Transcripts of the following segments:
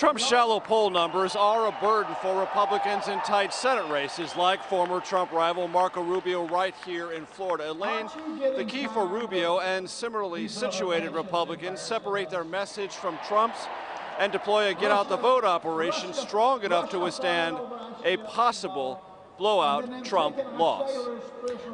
Trump's shallow poll numbers are a burden for Republicans in tight Senate races, like former Trump rival Marco Rubio right here in Florida. Elaine, the key for Rubio and similarly situated Republicans separate their message from Trump's and deploy a get-out-the-vote operation strong enough to withstand a possible blowout Trump loss.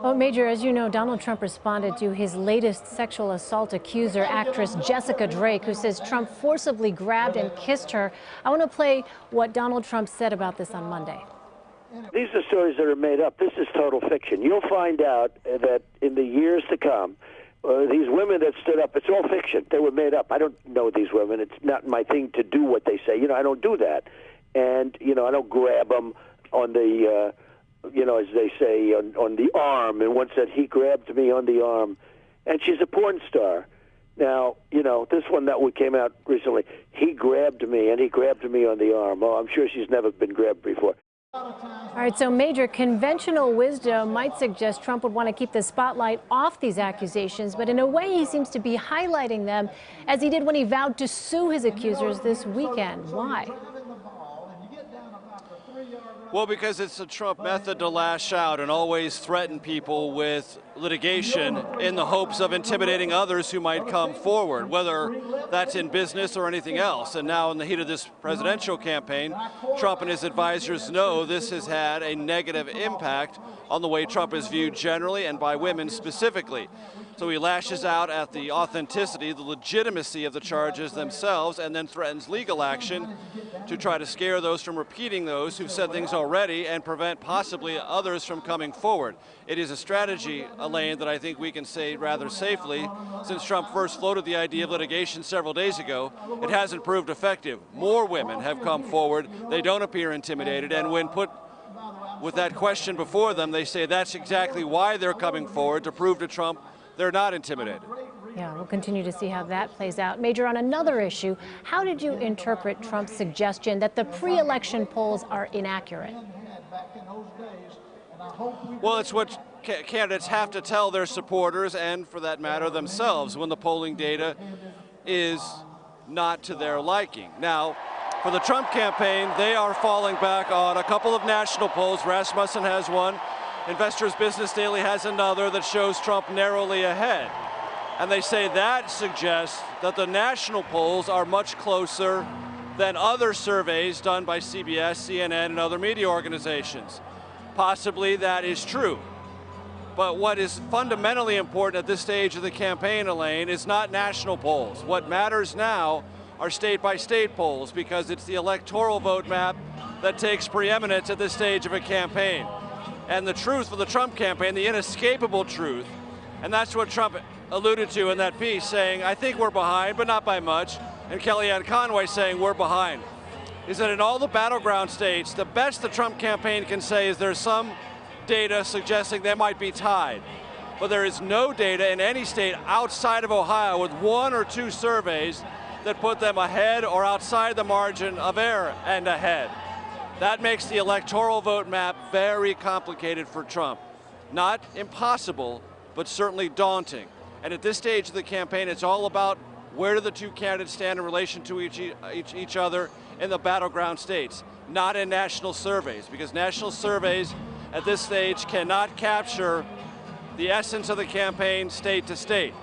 Well, Major, as you know, Donald Trump responded to his latest sexual assault accuser, actress Jessica Drake, who says Trump forcibly grabbed and kissed her. I want to play what Donald Trump said about this on Monday. These are stories that are made up. This is total fiction. You'll find out that in the years to come, these women that stood up, it's all fiction. They were made up. I don't know these women. It's not my thing to do what they say. I don't do that. And, I don't grab them on the... as they say, on the arm. And once said, he grabbed me on the arm. And she's a porn star. Now, this one that came out recently, he grabbed me, and he grabbed me on the arm. Oh, I'm sure she's never been grabbed before. All right, so Major, conventional wisdom might suggest Trump would want to keep the spotlight off these accusations, but in a way he seems to be highlighting them, as he did when he vowed to sue his accusers this weekend. Why? Well, because it's a Trump method to lash out and always threaten people with litigation in the hopes of intimidating others who might come forward, whether that's in business or anything else. And now in the heat of this presidential campaign, Trump and his advisors know this has had a negative impact on the way Trump is viewed generally and by women specifically. So he lashes out at the authenticity, the legitimacy of the charges themselves, and then threatens legal action to try to scare those from repeating those who've said things already and prevent possibly others from coming forward. It is a strategy, Elaine, that I think we can say rather safely. Since Trump first floated the idea of litigation several days ago, it hasn't proved effective. More women have come forward. They don't appear intimidated, and when put with that question before them, they say that's exactly why they're coming forward, to prove to Trump they're not intimidated. Yeah, we'll continue to see how that plays out. Major, on another issue, how did you interpret Trump's suggestion that the pre-election polls are inaccurate? Well, it's what candidates have to tell their supporters and, for that matter, themselves when the polling data is not to their liking. Now, for the Trump campaign, they are falling back on a couple of national polls. Rasmussen has one. Investors Business Daily has another that shows Trump narrowly ahead. And they say that suggests that the national polls are much closer than other surveys done by CBS, CNN, and other media organizations. Possibly that is true. But what is fundamentally important at this stage of the campaign, Elaine, is not national polls. What matters now are state-by-state polls, because it's the electoral vote map that takes preeminence at this stage of a campaign. And the truth for the Trump campaign, the inescapable truth, and that's what Trump alluded to in that piece, saying, I think we're behind, but not by much, and Kellyanne Conway saying we're behind, is that in all the battleground states, the best the Trump campaign can say is there's some data suggesting they might be tied. But there is no data in any state outside of Ohio with one or two surveys that put them ahead or outside the margin of error and ahead. That makes the electoral vote map very complicated for Trump. Not impossible, but certainly daunting. And at this stage of the campaign, it's all about where do the two candidates stand in relation to each other in the battleground states, not in national surveys, because national surveys at this stage cannot capture the essence of the campaign state to state.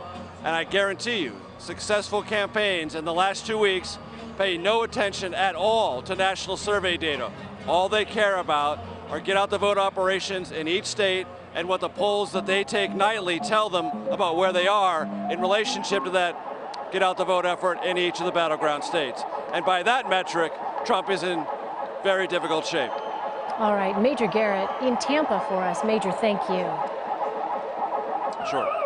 And I guarantee you, successful campaigns in the last 2 weeks pay no attention at all to national survey data. All they care about are get-out-the-vote operations in each state and what the polls that they take nightly tell them about where they are in relationship to that get-out-the-vote effort in each of the battleground states. And by that metric, Trump is in very difficult shape. All right, Major Garrett in Tampa for us. Major, thank you. Sure.